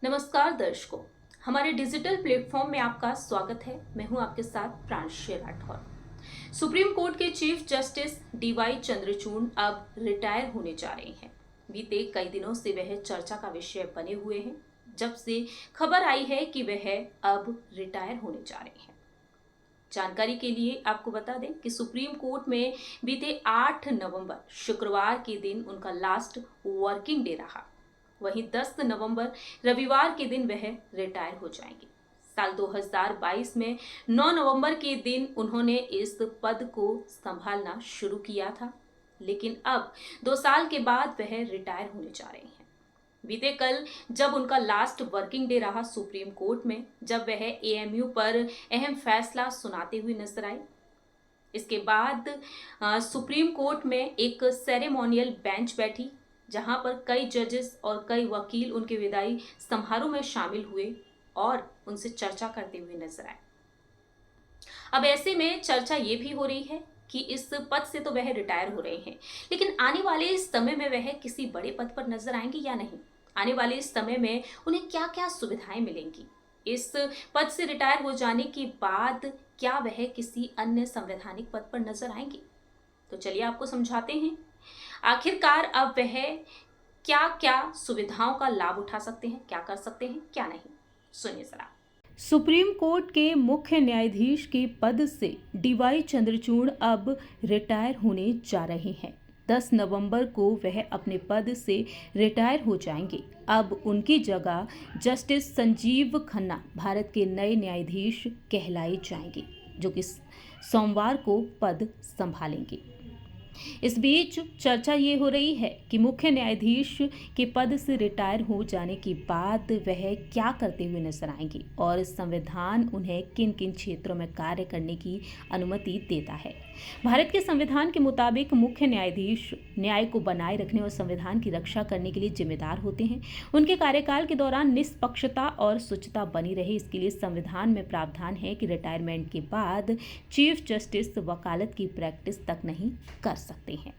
नमस्कार दर्शकों, हमारे डिजिटल प्लेटफॉर्म में आपका स्वागत है। मैं हूं आपके साथ प्रांशु राठौर। सुप्रीम कोर्ट के चीफ जस्टिस डीवाई चंद्रचूड़ अब रिटायर होने जा रहे हैं। बीते कई दिनों से वह चर्चा का विषय बने हुए हैं, जब से खबर आई है कि वह अब रिटायर होने जा रहे हैं। जानकारी के लिए आपको बता दें कि सुप्रीम कोर्ट में बीते 8 नवंबर शुक्रवार के दिन उनका लास्ट वर्किंग डे रहा। वहीं 10 नवंबर रविवार के दिन वह रिटायर हो जाएंगे। साल 2022 में 9 नवंबर के दिन उन्होंने इस पद को संभालना शुरू किया था, लेकिन अब 2 साल के बाद वह रिटायर होने जा रहे हैं। बीते कल जब उनका लास्ट वर्किंग डे रहा सुप्रीम कोर्ट में, जब वह एएमयू पर अहम फैसला सुनाते हुए नजर आए। इसके बाद सुप्रीम कोर्ट में एक सेरेमोनियल बेंच बैठी, जहां पर कई जजेस और कई वकील उनके विदाई समारोह में शामिल हुए और उनसे चर्चा करते हुए नजर आए। अब ऐसे में चर्चा ये भी हो रही है कि इस पद से तो वह रिटायर हो रहे हैं, लेकिन आने वाले इस समय में वह किसी बड़े पद पर नजर आएंगे या नहीं। आने वाले इस समय में उन्हें क्या क्या सुविधाएं मिलेंगी। इस पद से रिटायर हो जाने के बाद क्या वह किसी अन्य संवैधानिक पद पर नजर आएंगे। तो चलिए आपको समझाते हैं आखिरकार अब वह क्या क्या सुविधाओं का लाभ उठा सकते हैं, क्या कर सकते हैं, क्या नहीं। सुनिए जरा। सुप्रीम कोर्ट के मुख्य न्यायाधीश के पद से डीवाई चंद्रचूड़ अब रिटायर होने जा रहे हैं। 10 नवंबर को वह अपने पद से रिटायर हो जाएंगे। अब उनकी जगह जस्टिस संजीव खन्ना भारत के नए न्यायाधीश कहलाए जाएंगे, जो कि सोमवार को पद संभालेंगे। इस बीच चर्चा ये हो रही है कि मुख्य न्यायाधीश के पद से रिटायर हो जाने के बाद वह क्या करते हुए नजर आएंगे और संविधान उन्हें किन किन क्षेत्रों में कार्य करने की अनुमति देता है। भारत के संविधान के मुताबिक मुख्य न्यायाधीश न्याय को बनाए रखने और संविधान की रक्षा करने के लिए जिम्मेदार होते हैं। उनके कार्यकाल के दौरान निष्पक्षता और शुचिता बनी रहे, इसके लिए संविधान में प्रावधान है कि रिटायरमेंट के बाद चीफ जस्टिस वकालत की प्रैक्टिस तक नहीं कर सकते हैं।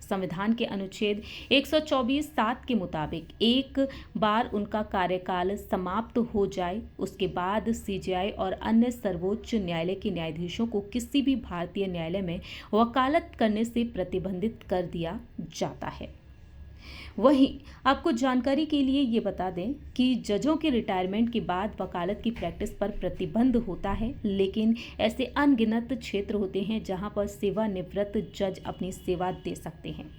संविधान के अनुच्छेद 124(7) के मुताबिक एक बार उनका कार्यकाल समाप्त हो जाए, उसके बाद सीजेआई और अन्य सर्वोच्च न्यायालय के न्यायाधीशों को किसी भी भारतीय न्यायालय में वकालत करने से प्रतिबंधित कर दिया जाता है। वहीं आपको जानकारी के लिए ये बता दें कि जजों के रिटायरमेंट के बाद वकालत की प्रैक्टिस पर प्रतिबंध होता है, लेकिन ऐसे अनगिनत क्षेत्र होते हैं जहां पर सेवानिवृत्त जज अपनी सेवा दे सकते हैं।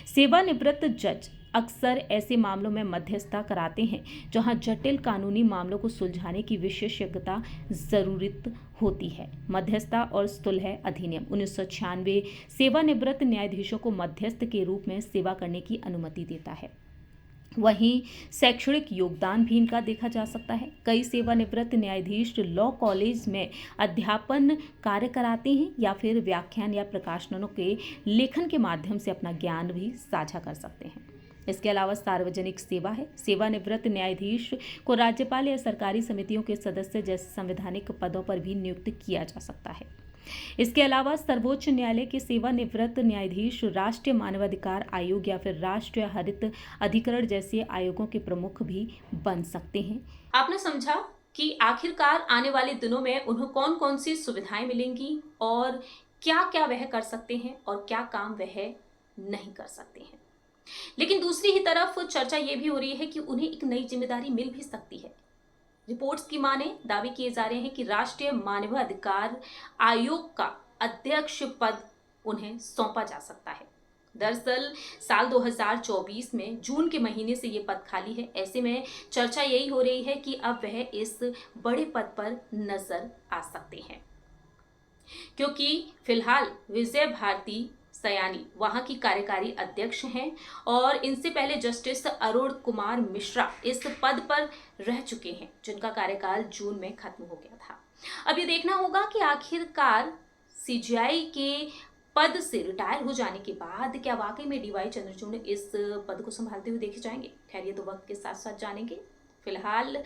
सेवानिवृत्त जज अक्सर ऐसे मामलों में मध्यस्थता कराते हैं जहां जटिल कानूनी मामलों को सुलझाने की विशेषज्ञता जरूरत होती है। मध्यस्थता और सुलह अधिनियम 1996 सेवानिवृत्त न्यायाधीशों को मध्यस्थ के रूप में सेवा करने की अनुमति देता है। वहीं शैक्षणिक योगदान भी इनका देखा जा सकता है। कई सेवानिवृत्त न्यायाधीश लॉ कॉलेज में अध्यापन कार्य कराते हैं या फिर व्याख्यान या प्रकाशनों के लेखन के माध्यम से अपना ज्ञान भी साझा कर सकते हैं। इसके अलावा सार्वजनिक सेवा है। सेवानिवृत्त न्यायाधीश को राज्यपाल या सरकारी समितियों के सदस्य जैसे संवैधानिक पदों पर भी नियुक्त किया जा सकता है। इसके अलावा सर्वोच्च न्यायालय के सेवानिवृत्त न्यायाधीश राष्ट्रीय मानवाधिकार आयोग या फिर राष्ट्रीय हरित अधिकरण जैसे आयोगों के प्रमुख भी बन सकते हैं। आपने समझा कि आखिरकार आने वाले दिनों में उन्हें कौन कौन सी सुविधाएं मिलेंगी और क्या क्या वह कर सकते हैं और क्या काम वह नहीं कर सकते हैं। लेकिन दूसरी ही तरफ चर्चा ये भी हो रही है कि उन्हें एक नई जिम्मेदारी मिल भी सकती है। रिपोर्ट्स की माने दावे किए जा रहे हैं कि राष्ट्रीय मानवाधिकार आयोग का अध्यक्ष पद उन्हें सौंपा जा सकता है। दरअसल साल 2024 में जून के महीने से ये पद खाली है। ऐसे में चर्चा यही हो रही है कि अब वह इस बड़े पद पर नजर आ सकते हैं, क्योंकि फिलहाल विजय भारती सयानी वहां की कार्यकारी अध्यक्ष हैं और इनसे पहले जस्टिस अरुण कुमार मिश्रा इस पद पर रह चुके हैं, जिनका कार्यकाल जून में खत्म हो गया था। अब ये देखना होगा कि आखिरकार सीजेआई के पद से रिटायर हो जाने के बाद क्या वाकई में डीवाई चंद्रचूड़ इस पद को संभालते हुए देखे जाएंगे। खैर, ये तो वक्त के साथ साथ जानेंगे। फिलहाल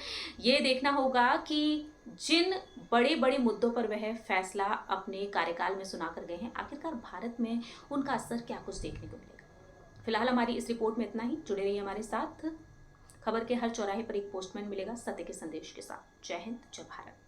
ये देखना होगा कि जिन बड़े बड़े मुद्दों पर वह फैसला अपने कार्यकाल में सुनाकर गए हैं, आखिरकार भारत में उनका असर क्या कुछ देखने को मिलेगा। फिलहाल हमारी इस रिपोर्ट में इतना ही। जुड़े रहिए हमारे साथ। खबर के हर चौराहे पर एक पोस्टमैन मिलेगा सत्य के संदेश के साथ। जय हिंद, जय भारत।